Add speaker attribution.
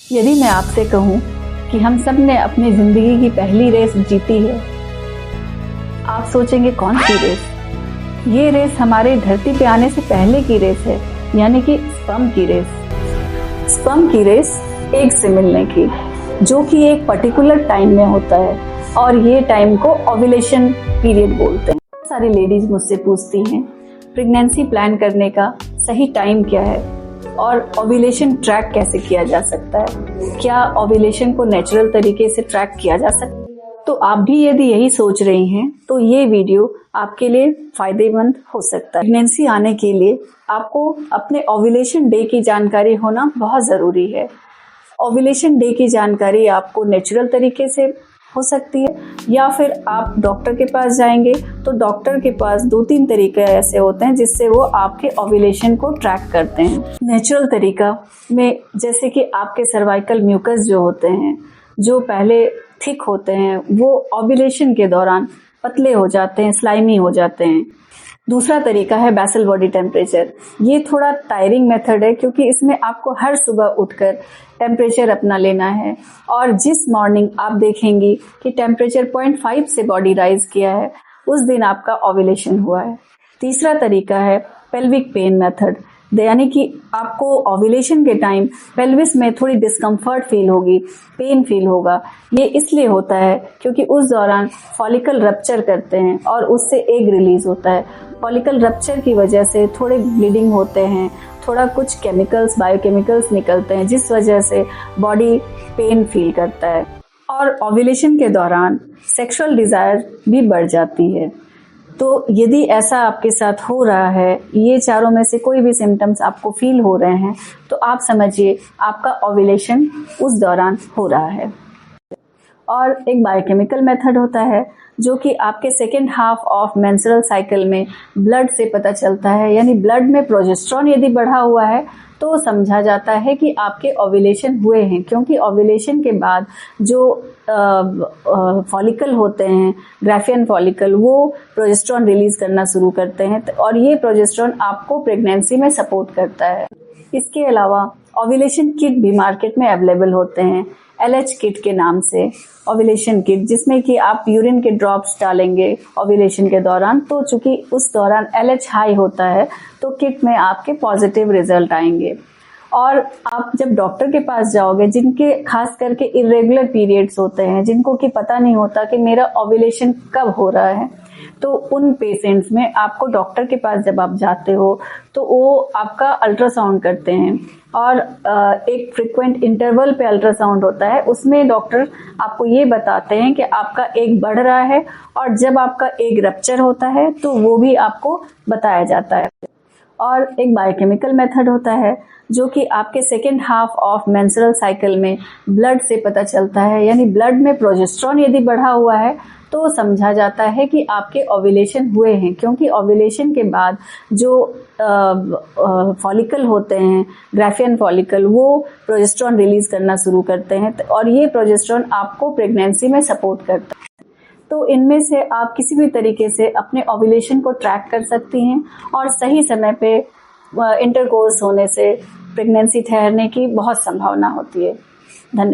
Speaker 1: यदि मैं आपसे कहूं कि हम सब ने अपनी जिंदगी की पहली रेस जीती है, आप सोचेंगे कौन सी रेस? ये रेस हमारे धरती पे आने से पहले की रेस है, यानी कि स्पर्म की रेस। स्पर्म की रेस एग से मिलने की, जो कि एक पर्टिकुलर टाइम में होता है, और ये टाइम को ओव्यूलेशन पीरियड बोलते हैं। बहुत सारी लेडीज मुझसे पूछती हैं प्रेगनेंसी प्लान करने का सही टाइम क्या है और ओव्यूलेशन ट्रैक कैसे किया जा सकता है, क्या ओव्यूलेशन को नेचुरल तरीके से ट्रैक किया जा सकता है। तो आप भी यदि यही सोच रही हैं तो ये वीडियो आपके लिए फायदेमंद हो सकता है। प्रेगनेंसी आने के लिए आपको अपने ओव्यूलेशन डे की जानकारी होना बहुत जरूरी है। ओव्यूलेशन डे की जानकारी आपको नेचुरल तरीके से हो सकती है, या फिर आप डॉक्टर के पास जाएंगे तो डॉक्टर के पास 2-3 तरीके ऐसे होते हैं जिससे वो आपके ओव्यूलेशन को ट्रैक करते हैं। नेचुरल तरीका में जैसे कि आपके सर्वाइकल म्यूकस जो होते हैं, जो पहले थिक होते हैं, वो ओव्यूलेशन के दौरान पतले हो जाते हैं, स्लाइमी हो जाते हैं। दूसरा तरीका है बेसल बॉडी टेम्परेचर। ये थोड़ा टायरिंग मेथड है क्योंकि इसमें आपको हर सुबह उठकर टेम्परेचर अपना लेना है, और जिस मॉर्निंग आप देखेंगी कि टेम्परेचर 0.5 से बॉडी राइज किया है, उस दिन आपका ओव्यूलेशन हुआ है। तीसरा तरीका है पेल्विक पेन मेथड, यानी कि आपको ओव्यूलेशन के टाइम पेल्विस में थोड़ी डिस्कम्फर्ट फील होगी, पेन फील होगा। ये इसलिए होता है क्योंकि उस दौरान फॉलिकल रप्चर करते हैं और उससे एग रिलीज होता है। फॉलिकल रप्चर की वजह से थोड़े ब्लीडिंग होते हैं, थोड़ा कुछ केमिकल्स, बायोकेमिकल्स निकलते हैं, जिस वजह से बॉडी पेन फील करता है। और ओव्यूलेशन के दौरान सेक्सुअल डिजायर भी बढ़ जाती है। तो यदि ऐसा आपके साथ हो रहा है, ये चारों में से कोई भी सिम्टम्स आपको फील हो रहे हैं, तो आप समझिए आपका ओव्यूलेशन उस दौरान हो रहा है। और एक बायोकेमिकल मेथड होता है जो कि आपके second half of menstrual cycle में ब्लड से पता चलता है, यानी ब्लड में प्रोजेस्टेरॉन यदि बढ़ा हुआ है तो समझा जाता है कि आपके ओव्यूलेशन हुए हैं, क्योंकि ओव्यूलेशन के बाद जो फॉलिकल होते हैं, ग्राफियन फॉलिकल, वो प्रोजेस्टेरॉन रिलीज करना शुरू करते हैं, और ये प्रोजेस्टेरॉन आपको प्रेगनेंसी में सपोर्ट करता है। इसके अलावा ओव्यूलेशन किट भी मार्केट में अवेलेबल होते हैं, LH किट के नाम से ओव्यूलेशन किट, जिसमें कि आप यूरिन के ड्रॉप्स डालेंगे ओव्यूलेशन के दौरान, तो चूंकि उस दौरान LH हाई होता है तो किट में आपके पॉजिटिव रिजल्ट आएंगे। और आप जब डॉक्टर के पास जाओगे, जिनके खास करके इरेगुलर पीरियड्स होते हैं, जिनको कि पता नहीं होता कि मेरा ओव्यूलेशन कब हो रहा है, तो उन पेशेंट्स में आपको डॉक्टर के पास जब आप जाते हो तो वो आपका अल्ट्रासाउंड करते हैं, और एक फ्रीक्वेंट इंटरवल पे अल्ट्रासाउंड होता है। उसमें डॉक्टर आपको ये बताते हैं कि आपका एग बढ़ रहा है, और जब आपका एग रप्चर होता है तो वो भी आपको बताया जाता है। और एक बायोकेमिकल मेथड होता है जो कि आपके second half of menstrual cycle में ब्लड से पता चलता है, यानी ब्लड में प्रोजेस्टेरॉन यदि बढ़ा हुआ है तो समझा जाता है कि आपके ओव्यूलेशन हुए हैं, क्योंकि ओव्यूलेशन के बाद जो फॉलिकल होते हैं, ग्राफियन फॉलिकल, वो प्रोजेस्टेरॉन रिलीज करना शुरू करते हैं, और ये प्रोजेस्टेरॉन आपको प्रेगनेंसी में सपोर्ट करता है। तो इनमें से आप किसी भी तरीके से अपने ओव्यूलेशन को ट्रैक कर सकती हैं, और सही समय पे इंटरकोर्स होने से प्रेगनेंसी ठहरने की बहुत संभावना होती है। धन्यवाद।